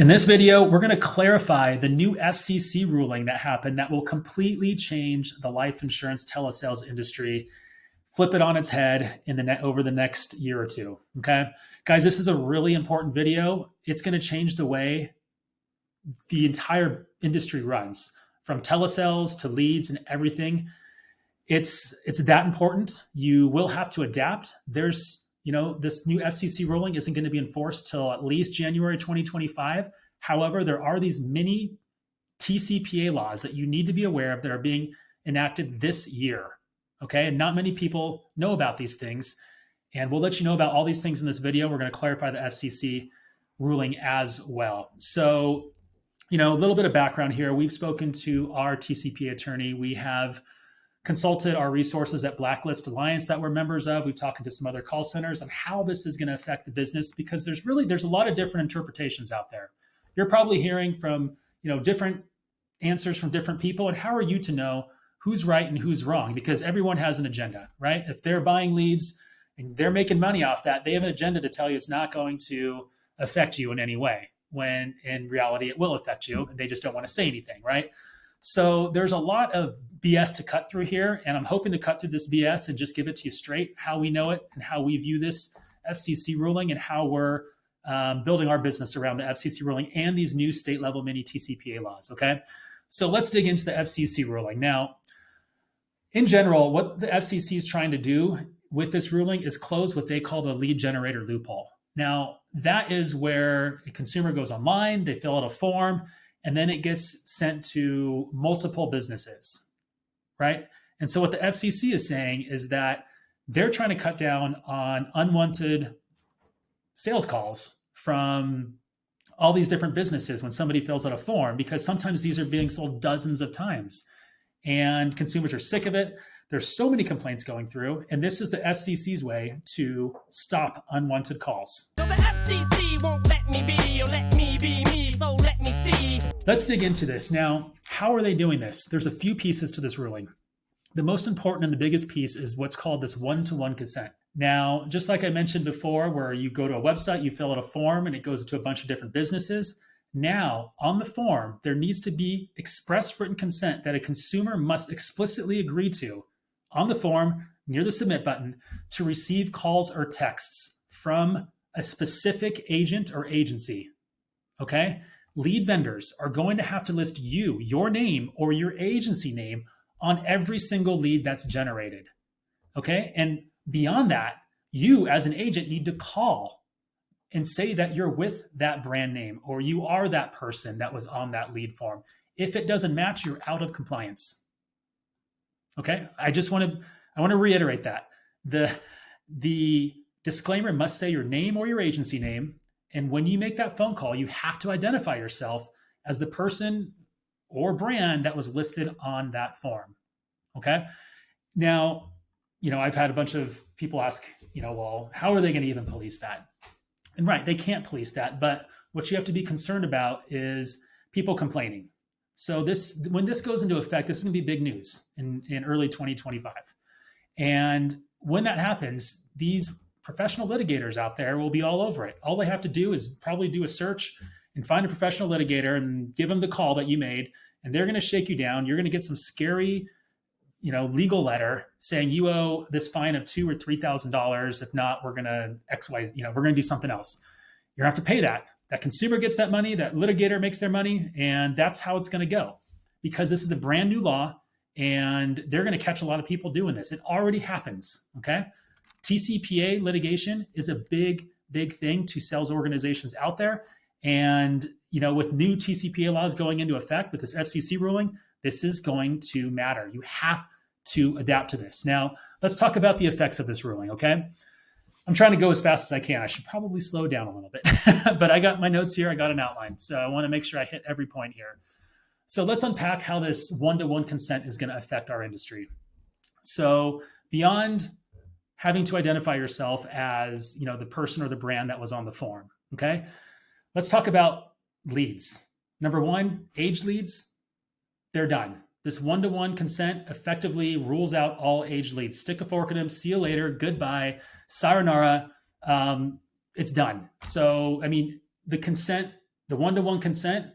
In this video, we're going to clarify the new FCC ruling that happened that will completely change the life insurance telesales industry, flip it on its head over the next year or two. Okay, guys, this is a really important video. It's going to change the way the entire industry runs, from telesales to leads and everything. It's that important. You will have to adapt. This new FCC ruling isn't going to be enforced till at least January 2025. However, there are these mini TCPA laws that you need to be aware of that are being enacted this year. Okay, and not many people know about these things. And we'll let you know about all these things in this video. We're going to clarify the FCC ruling as well. So, a little bit of background here. We've spoken to our TCPA attorney. We have consulted our resources at Blacklist Alliance that we're members of. We've talked to some other call centers on how this is going to affect the business, because there's a lot of different interpretations out there. You're probably hearing from, different answers from different people. And how are you to know who's right and who's wrong? Because everyone has an agenda, right? If they're buying leads and they're making money off that, they have an agenda to tell you it's not going to affect you in any way, when in reality it will affect you. And they just don't want to say anything, right? So there's a lot of BS to cut through here, and I'm hoping to cut through this BS and just give it to you straight, how we know it and how we view this FCC ruling and how we're building our business around the FCC ruling and these new state level mini TCPA laws. Okay, so let's dig into the FCC ruling. Now, in general, what the FCC is trying to do with this ruling is close what they call the lead generator loophole. Now, that is where a consumer goes online, they fill out a form, and then it gets sent to multiple businesses, right? And so what the FCC is saying is that they're trying to cut down on unwanted sales calls from all these different businesses when somebody fills out a form, because sometimes these are being sold dozens of times and consumers are sick of it. There's so many complaints going through, and this is the FCC's way to stop unwanted calls. So the FCC won't let me be, or let me be me, so let me see. Let's dig into this. Now, how are they doing this? There's a few pieces to this ruling. The most important and the biggest piece is what's called this one-to-one consent. Now, just like I mentioned before, where you go to a website, you fill out a form, and it goes to a bunch of different businesses. Now, on the form, there needs to be express written consent that a consumer must explicitly agree to on the form near the submit button to receive calls or texts from a specific agent or agency. Okay? Lead vendors are going to have to list your name or your agency name on every single lead that's generated. Okay? And beyond that, you as an agent need to call and say that you're with that brand name or you are that person that was on that lead form. If it doesn't match, you're out of compliance. Okay? I want to reiterate that. The disclaimer must say your name or your agency name. And when you make that phone call, you have to identify yourself as the person or brand that was listed on that form. Okay? Now, I've had a bunch of people ask, well, how are they going to even police that? And right, they can't police that. But what you have to be concerned about is people complaining. So when this goes into effect, this is going to be big news in early 2025. And when that happens, these professional litigators out there will be all over it. All they have to do is probably do a search and find a professional litigator and give them the call that you made, and they're going to shake you down. You're going to get some scary, legal letter saying you owe this fine of $2,000 or $3,000. If not, we're going to we're going to do something else. You're going to have to pay that. That consumer gets that money, that litigator makes their money, and that's how it's going to go, because this is a brand new law and they're going to catch a lot of people doing this. It already happens. Okay. TCPA litigation is a big, big thing to sales organizations out there. And, with new TCPA laws going into effect with this FCC ruling, this is going to matter. You have to adapt to this. Now, let's talk about the effects of this ruling. Okay. I'm trying to go as fast as I can. I should probably slow down a little bit, but I got my notes here. I got an outline. So I want to make sure I hit every point here. So let's unpack how this one-to-one consent is going to affect our industry. So beyond having to identify yourself as, the person or the brand that was on the form. Okay. Let's talk about leads. Number one, age leads, they're done. This one-to-one consent effectively rules out all age leads. Stick a fork in them, see you later, goodbye, sayonara, it's done. So, the consent The one-to-one consent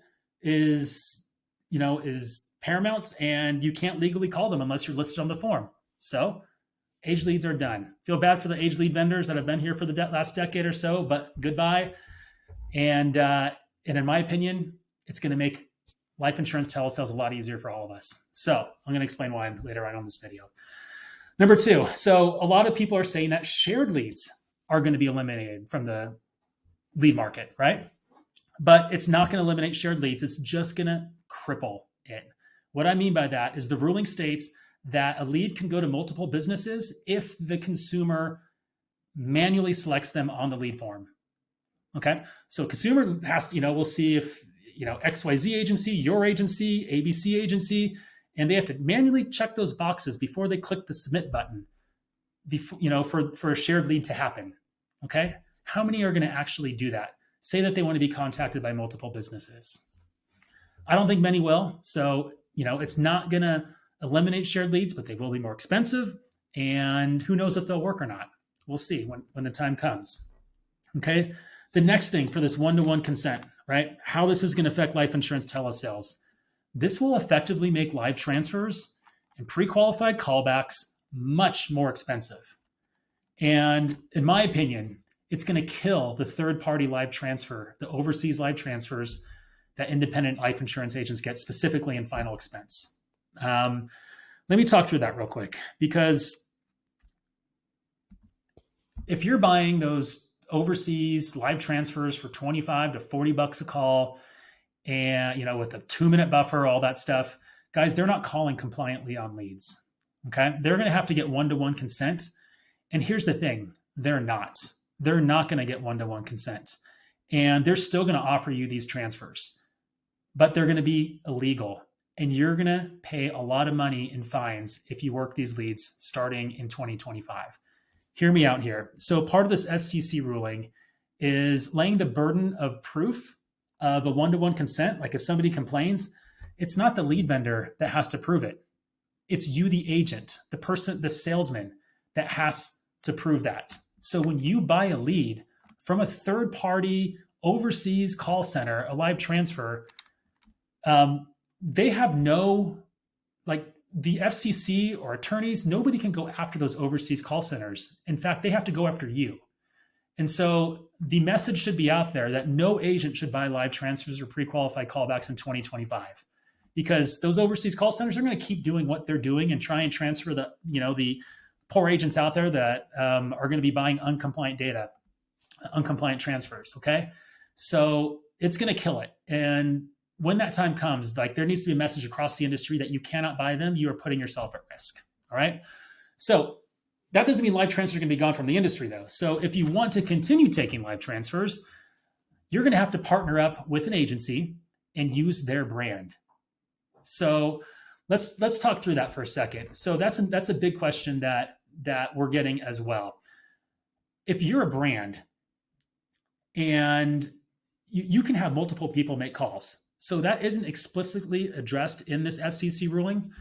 is, is paramount, and you can't legally call them unless you're listed on the form. So age leads are done. Feel bad for the age lead vendors that have been here for the last decade or so, but goodbye. And in my opinion, it's going to make life insurance telesales a lot easier for all of us. So I'm going to explain why later on this video. Number two, so a lot of people are saying that shared leads are going to be eliminated from the lead market, right? But it's not going to eliminate shared leads. It's just going to cripple it. What I mean by that is the ruling states that a lead can go to multiple businesses if the consumer manually selects them on the lead form. Okay, so consumer has to, we'll see if, XYZ agency, your agency, ABC agency, and they have to manually check those boxes before they click the submit button, before, for a shared lead to happen. Okay, how many are going to actually do that? Say that they want to be contacted by multiple businesses. I don't think many will. So, it's not going to eliminate shared leads, but they will be more expensive. And who knows if they'll work or not. We'll see when the time comes. Okay. The next thing for this one-to-one consent, right? How this is going to affect life insurance telesales. This will effectively make live transfers and pre-qualified callbacks much more expensive. And in my opinion, it's going to kill the third-party live transfer, the overseas live transfers that independent life insurance agents get specifically in final expense. Let me talk through that real quick, because if you're buying those overseas live transfers for 25 to 40 bucks a call, and with a 2-minute buffer, all that stuff, guys, they're not calling compliantly on leads. Okay, they're going to have to get one-to-one consent. And here's the thing, they're not going to get one-to-one consent, and they're still going to offer you these transfers, but they're going to be illegal, and you're going to pay a lot of money in fines if you work these leads starting in 2025. Hear me out here. So part of this FCC ruling is laying the burden of proof of a one-to-one consent. Like if somebody complains, it's not the lead vendor that has to prove it. It's you, the agent, the person, the salesman that has to prove that. So when you buy a lead from a third-party overseas call center, a live transfer, they have no, the FCC or attorneys, nobody can go after those overseas call centers. In fact, they have to go after you. And so the message should be out there that no agent should buy live transfers or pre-qualified callbacks in 2025, because those overseas call centers are going to keep doing what they're doing and try and transfer the poor agents out there that are going to be buying uncompliant data, uncompliant transfers. Okay. So it's going to kill it. And when that time comes, there needs to be a message across the industry that you cannot buy them. You are putting yourself at risk. All right. So that doesn't mean live transfers are going to be gone from the industry, though. So if you want to continue taking live transfers, you're going to have to partner up with an agency and use their brand. So let's talk through that for a second. So that's a big question that we're getting as well. If you're a brand and you can have multiple people make calls, so that isn't explicitly addressed in this FCC ruling.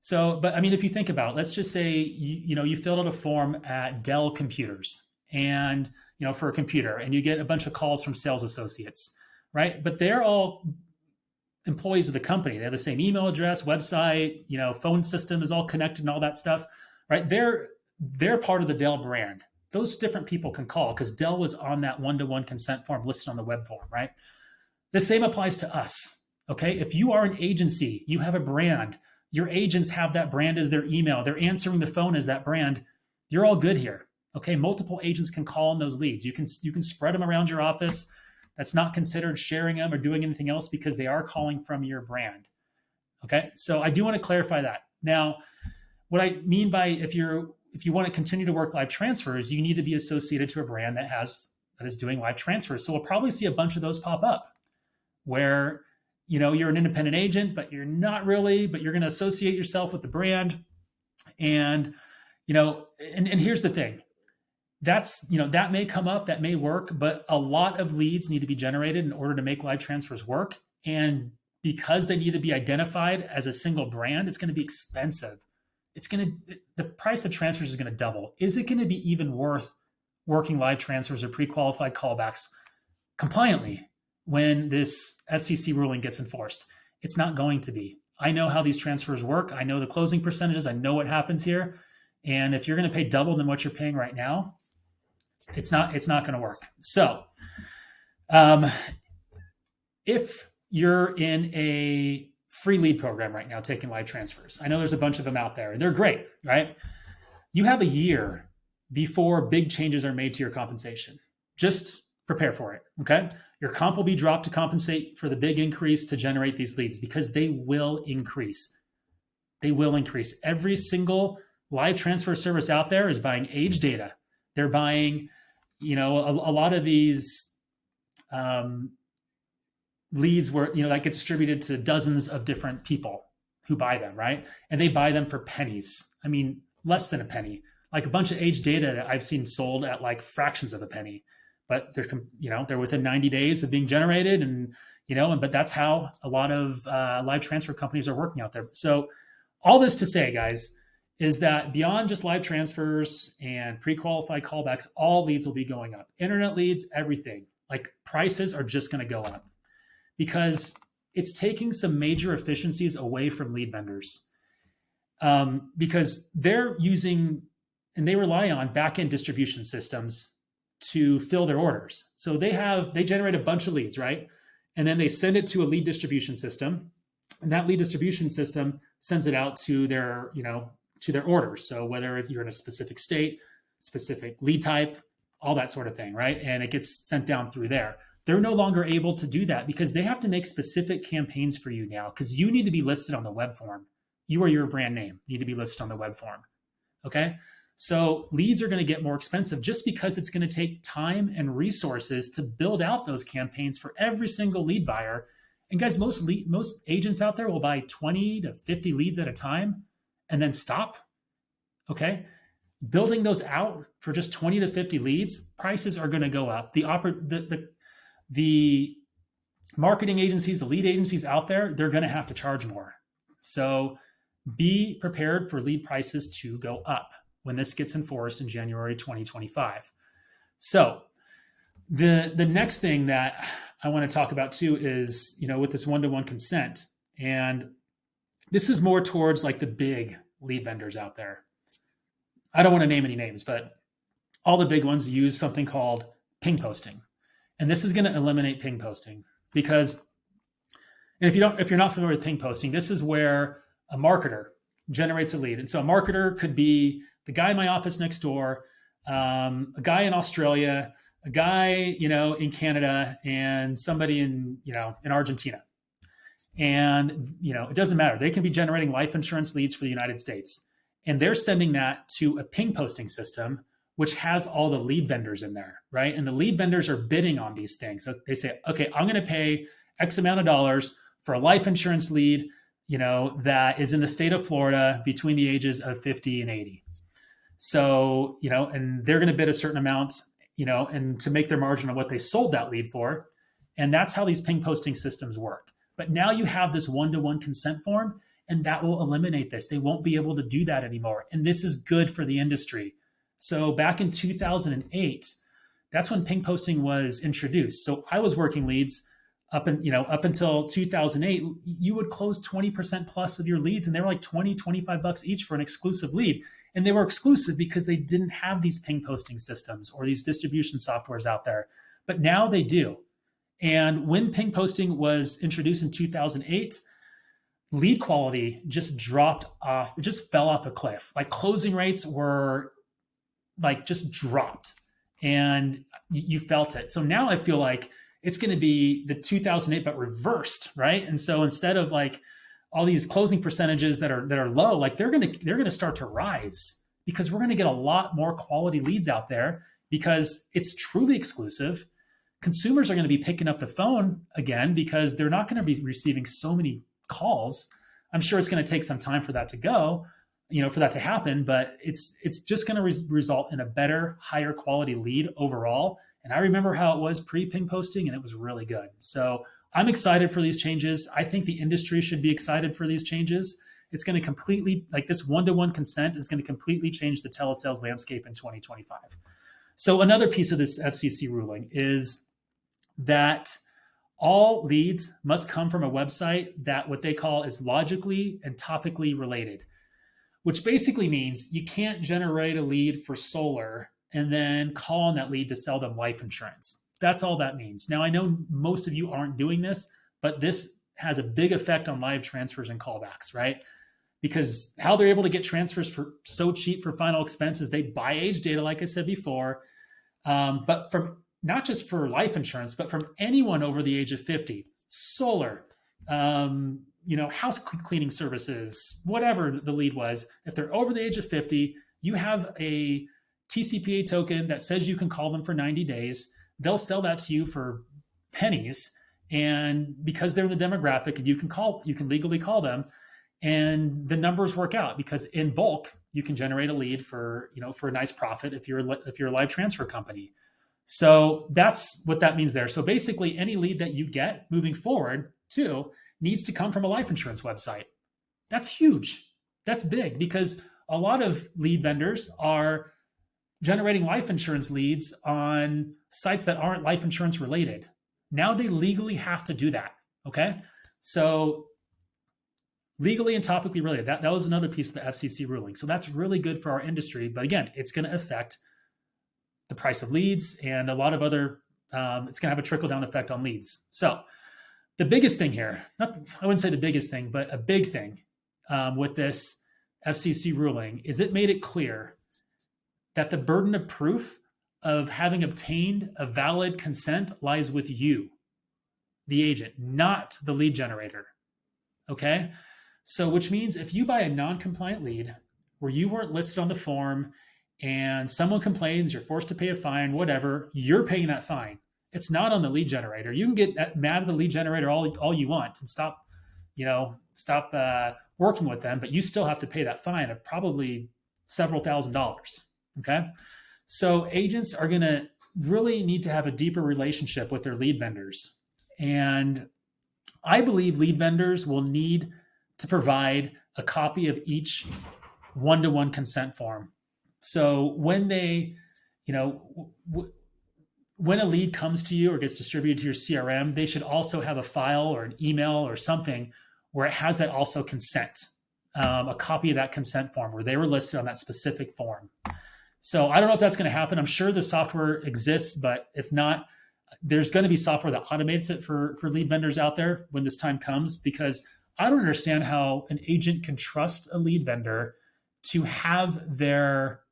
So, but I mean, if you think about it, let's just say you filled out a form at Dell Computers, and for a computer, and you get a bunch of calls from sales associates, right? But they're all employees of the company. They have the same email address, website, phone system is all connected and all that stuff, right? They're part of the Dell brand. Those different people can call because Dell was on that one-to-one consent form listed on the web form, right? The same applies to us, okay? If you are an agency, you have a brand, your agents have that brand as their email, they're answering the phone as that brand, you're all good here, okay? Multiple agents can call on those leads. You can spread them around your office. That's not considered sharing them or doing anything else because they are calling from your brand, okay? So I do want to clarify that. Now, what I mean by if you want to continue to work live transfers, you need to be associated to a brand that is doing live transfers. So we'll probably see a bunch of those pop up where you're an independent agent, but you're not really, but you're going to associate yourself with the brand. And and here's the thing. That may come up, that may work, but a lot of leads need to be generated in order to make live transfers work. And because they need to be identified as a single brand, it's going to be expensive. The price of transfers is going to double. Is it going to be even worth working live transfers or pre-qualified callbacks compliantly when this FCC ruling gets enforced. It's not going to be. I know how these transfers work. I know the closing percentages. I know what happens here. And if you're going to pay double than what you're paying right now, it's not going to work. So if you're in a free lead program right now taking live transfers, I know there's a bunch of them out there and they're great, right? You have a year before big changes are made to your compensation. Just prepare for it, okay? Your comp will be dropped to compensate for the big increase to generate these leads because they will increase. They will increase. Every single live transfer service out there is buying age data. They're buying, a lot of these leads where, that gets distributed to dozens of different people who buy them, right? And they buy them for pennies. I mean, less than a penny. Like a bunch of age data that I've seen sold at like fractions of a penny, but they're within 90 days of being generated, but that's how a lot of live transfer companies are working out there. So all this to say, guys, is that beyond just live transfers and pre-qualified callbacks, all leads will be going up. Internet leads, everything. Like prices are just going to go up because it's taking some major efficiencies away from lead vendors because they're using and they rely on back-end distribution systems to fill their orders. So they generate a bunch of leads, right? And then they send it to a lead distribution system, and that lead distribution system sends it out to their orders. So whether if you're in a specific state, specific lead type, all that sort of thing, right? And it gets sent down through there. They're no longer able to do that because they have to make specific campaigns for you now because you need to be listed on the web form. You or your brand name need to be listed on the web form, okay? So leads are going to get more expensive just because it's going to take time and resources to build out those campaigns for every single lead buyer. And guys, most agents out there will buy 20 to 50 leads at a time and then stop. Okay. Building those out for just 20 to 50 leads, prices are going to go up. The marketing agencies, the lead agencies out there, they're going to have to charge more. So be prepared for lead prices to go up when this gets enforced in January 2025. So the next thing that I want to talk about too is, with this one-to-one consent. And this is more towards like the big lead vendors out there. I don't want to name any names, but all the big ones use something called ping posting. And this is going to eliminate ping posting because, and if you're not familiar with ping posting, this is where a marketer generates a lead. And so a marketer could be the guy in my office next door, a guy in Australia, a guy, in Canada, and somebody in Argentina. And, it doesn't matter. They can be generating life insurance leads for the United States. And they're sending that to a ping posting system, which has all the lead vendors in there, right? And the lead vendors are bidding on these things. So they say, okay, I'm going to pay X amount of dollars for a life insurance lead, that is in the state of Florida between the ages of 50 and 80. So, and they're going to bid a certain amount, and to make their margin on what they sold that lead for. And that's how these ping posting systems work. But now you have this one-to-one consent form, and that will eliminate this. They won't be able to do that anymore. And this is good for the industry. So back in 2008, that's when ping posting was introduced. So I was working leads up until 2008. You would close 20% plus of your leads, and they were like $20-25 each for an exclusive lead. And they were exclusive because they didn't have these ping posting systems or these distribution softwares out there. But now they do. And when ping posting was introduced in 2008, lead quality just dropped off. It just fell off a cliff. Like closing rates were like just dropped, and you felt it. So now I feel like it's going to be the 2008, but reversed, right? And so instead of like all these closing percentages that are low, like they're going to start to rise because we're going to get a lot more quality leads out there because it's truly exclusive. Consumers are going to be picking up the phone again because they're not going to be receiving so many calls. I'm sure it's going to take some time for that to go, for that to happen, but it's just going to result in a better, higher quality lead overall. And I remember how it was pre-ping posting, and it was really good. So I'm excited for these changes. I think the industry should be excited for these changes. It's going to completely, like this one-to-one consent is going to completely change the telesales landscape in 2025. So another piece of this FCC ruling is that all leads must come from a website that what they call is logically and topically related, which basically means you can't generate a lead for solar and then call on that lead to sell them life insurance. That's all that means. Now, I know most of you aren't doing this, but this has a big effect on live transfers and callbacks, right? Because how they're able to get transfers for so cheap for final expenses, they buy age data, like I said before, but from not just for life insurance, but from anyone over the age of 50, solar, house cleaning services, whatever the lead was. If they're over the age of 50, you have a TCPA token that says you can call them for 90 days. They'll sell that to you for pennies. And because they're in the demographic and you can legally call them, and the numbers work out because in bulk, you can generate a lead for a nice profit if you're a live transfer company. So that's what that means there. So basically, any lead that you get moving forward too needs to come from a life insurance website. That's huge. That's big because a lot of lead vendors are generating life insurance leads on sites that aren't life insurance related. Now they legally have to do that. Okay. So legally and topically related, that was another piece of the FCC ruling. So that's really good for our industry. But again, it's going to affect the price of leads and a lot of other, it's going to have a trickle down effect on leads. So the biggest thing here, I wouldn't say the biggest thing, but a big thing with this FCC ruling is it made it clear that the burden of proof of having obtained a valid consent lies with you, the agent, not the lead generator. Okay. So which means if you buy a non-compliant lead where you weren't listed on the form and someone complains, you're forced to pay a fine, whatever, you're paying that fine. It's not on the lead generator. You can get mad at the lead generator all you want and stop working with them, but you still have to pay that fine of probably several $1,000s. Okay. So agents are going to really need to have a deeper relationship with their lead vendors. And I believe lead vendors will need to provide a copy of each one-to-one consent form. So when they, when a lead comes to you or gets distributed to your CRM, they should also have a file or an email or something where it has that also consent, a copy of that consent form where they were listed on that specific form. So I don't know if that's going to happen. I'm sure the software exists, but if not, there's going to be software that automates it for lead vendors out there when this time comes, because I don't understand how an agent can trust a lead vendor to have their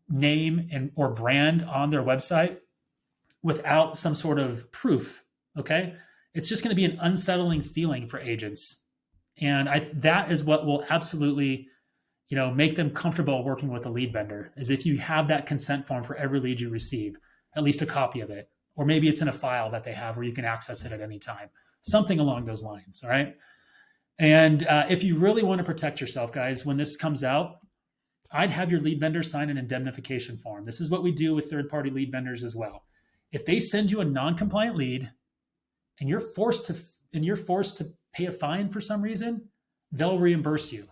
name and or brand on their website without some sort of proof. Okay. It's just going to be an unsettling feeling for agents. And that is what will absolutely, make them comfortable working with a lead vendor, is if you have that consent form for every lead you receive, at least a copy of it, or maybe it's in a file that they have where you can access it at any time, something along those lines. All right. And if you really want to protect yourself, guys, when this comes out, I'd have your lead vendor sign an indemnification form. This is what we do with third-party lead vendors as well. If they send you a non-compliant lead and you're forced to pay a fine for some reason, they'll reimburse you.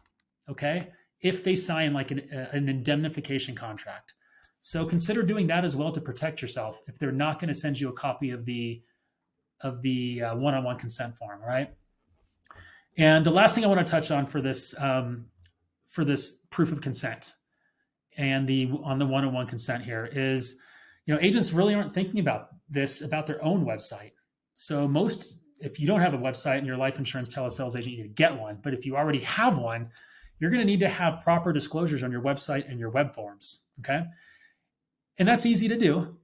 Okay. If they sign like an indemnification contract. So consider doing that as well to protect yourself if they're not going to send you a copy of the one-on-one consent form, right? And the last thing I want to touch on for this proof of consent and on the one-on-one consent here is, agents really aren't thinking about this about their own website. So if you don't have a website and you're a life insurance telesales agent, you need to get one. But if you already have one, you're going to need to have proper disclosures on your website and your web forms. Okay. And that's easy to do.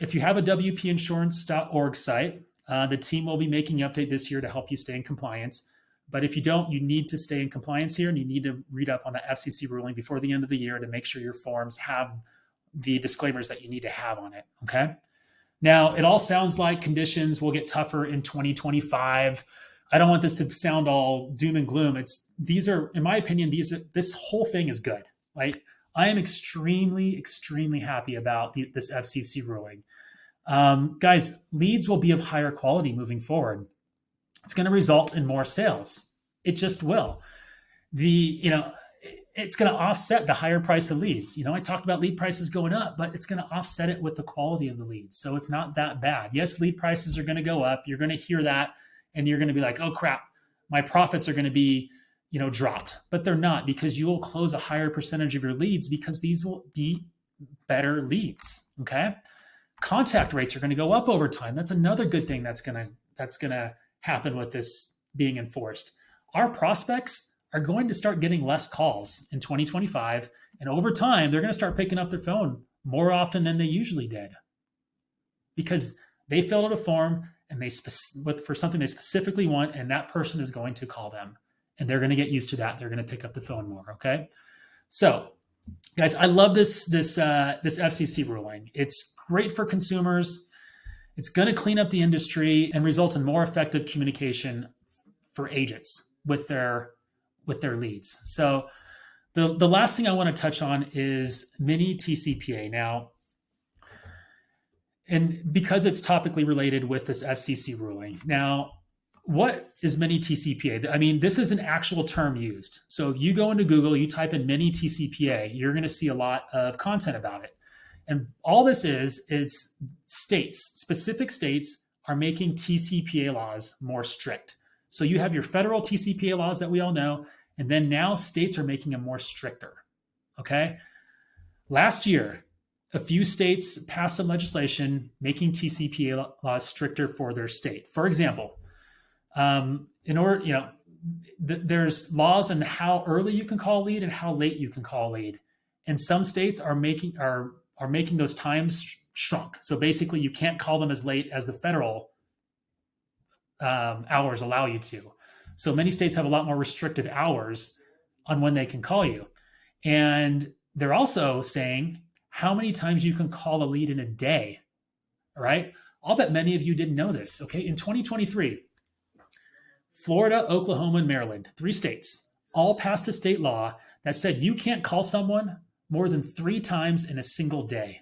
If you have a wpinsurance.org site, the team will be making an update this year to help you stay in compliance. But if you don't, you need to stay in compliance here, and you need to read up on the FCC ruling before the end of the year to make sure your forms have the disclaimers that you need to have on it. Okay. Now, it all sounds like conditions will get tougher in 2025. I don't want this to sound all doom and gloom. In my opinion, this whole thing is good. Right? I am extremely, extremely happy about this FCC ruling. Guys, leads will be of higher quality moving forward. It's going to result in more sales. It just will. it's going to offset the higher price of leads. You know, I talked about lead prices going up, but it's going to offset it with the quality of the leads. So it's not that bad. Yes, lead prices are going to go up. You're going to hear that and you're going to be like, oh crap, my profits are going to be, dropped. But they're not, because you will close a higher percentage of your leads because these will be better leads. Okay. Contact rates are going to go up over time. That's another good thing that's going to happen with this being enforced. Our prospects are going to start getting less calls in 2025. And over time, they're going to start picking up their phone more often than they usually did, because they filled out a form and for something they specifically want, and that person is going to call them, and they're going to get used to that. They're going to pick up the phone more. Okay. So guys, I love this FCC ruling. It's great for consumers. It's going to clean up the industry and result in more effective communication for agents with their leads. So the last thing I want to touch on is mini TCPA. Now, and because it's topically related with this FCC ruling. Now, what is mini TCPA? I mean, this is an actual term used. So if you go into Google, you type in mini TCPA, you're going to see a lot of content about it. And all this is, it's specific states are making TCPA laws more strict. So you have your federal TCPA laws that we all know, and then now states are making them more stricter. Okay. Last year, a few states passed some legislation making TCPA laws stricter for their state. For example, there's laws on how early you can call a lead and how late you can call a lead. And some states are making those times shrunk. So basically you can't call them as late as the federal hours allow you to. So many states have a lot more restrictive hours on when they can call you. And they're also saying how many times you can call a lead in a day. All right. I'll bet many of you didn't know this. Okay. In 2023, Florida, Oklahoma, and Maryland, 3 states, all passed a state law that said you can't call someone more than 3 times in a single day.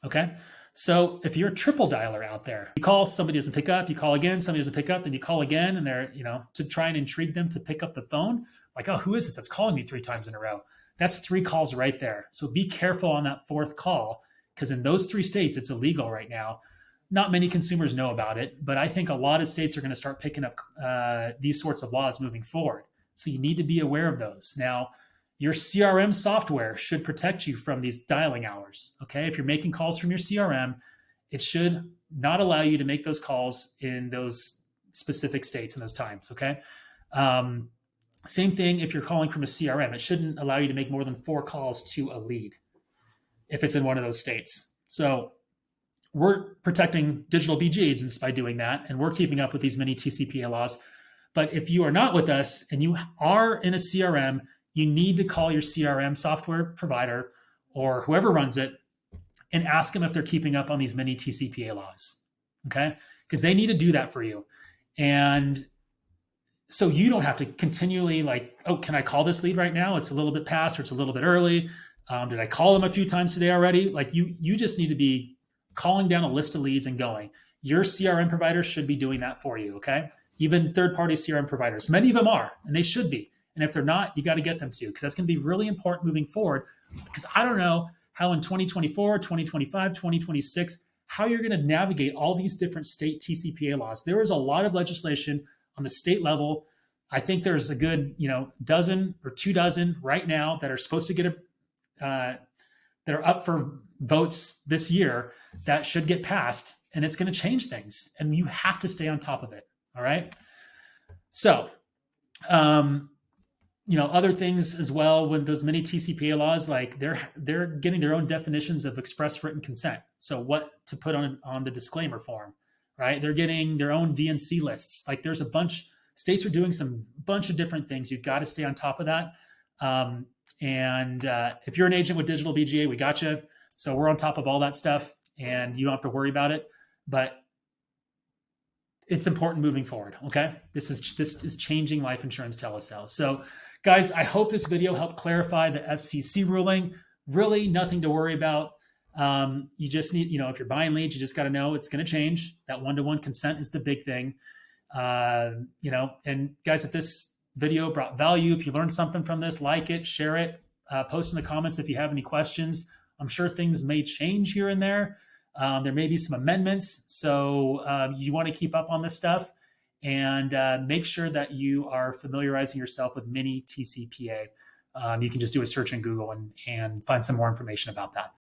Okay. So if you're a triple dialer out there, you call, somebody doesn't pick up, you call again, somebody doesn't pick up, then you call again, and they're, to try and intrigue them to pick up the phone, like, oh, who is this that's calling me 3 times in a row? That's 3 calls right there. So be careful on that 4th call, because in those 3 states, it's illegal right now. Not many consumers know about it, but I think a lot of states are going to start picking up these sorts of laws moving forward. So you need to be aware of those. Now, your CRM software should protect you from these dialing hours. Okay. If you're making calls from your CRM, it should not allow you to make those calls in those specific states and those times. Okay. Same thing if you're calling from a CRM, it shouldn't allow you to make more than 4 calls to a lead if it's in one of those states. So we're protecting digital BG agents by doing that, and we're keeping up with these mini TCPA laws. But if you are not with us and you are in a CRM, you need to call your CRM software provider or whoever runs it and ask them if they're keeping up on these mini TCPA laws. Okay. Because they need to do that for you. And so you don't have to continually like, oh, can I call this lead right now? It's a little bit past or it's a little bit early. Did I call them a few times today already? Like you just need to be calling down a list of leads and going. Your CRM provider should be doing that for you. Okay. Even third-party CRM providers, many of them are, and they should be. And if they're not, you got to get them to, because that's going to be really important moving forward. Because I don't know how in 2024, 2025, 2026, how you're going to navigate all these different state TCPA laws. There is a lot of legislation on the state level. I think there's a good, dozen or 2 dozen right now that are supposed to get that are up for votes this year that should get passed, and it's going to change things. And you have to stay on top of it. All right. So, other things as well with those mini TCPA laws, like they're getting their own definitions of express written consent. So what to put on the disclaimer form, right? They're getting their own DNC lists. Like there's states are doing some bunch of different things. You've got to stay on top of that. And if you're an agent with Digital BGA, we got you. So we're on top of all that stuff and you don't have to worry about it, but it's important moving forward. Okay. This is changing life insurance telesales. So guys, I hope this video helped clarify the FCC ruling. Really nothing to worry about. You just need, if you're buying leads, you just got to know it's going to change. That 1-to-1 consent is the big thing. And guys, if this video brought value. If you learned something from this, like it, share it, post in the comments if you have any questions. I'm sure things may change here and there. There may be some amendments. So you want to keep up on this stuff and make sure that you are familiarizing yourself with mini TCPA. You can just do a search in Google and find some more information about that.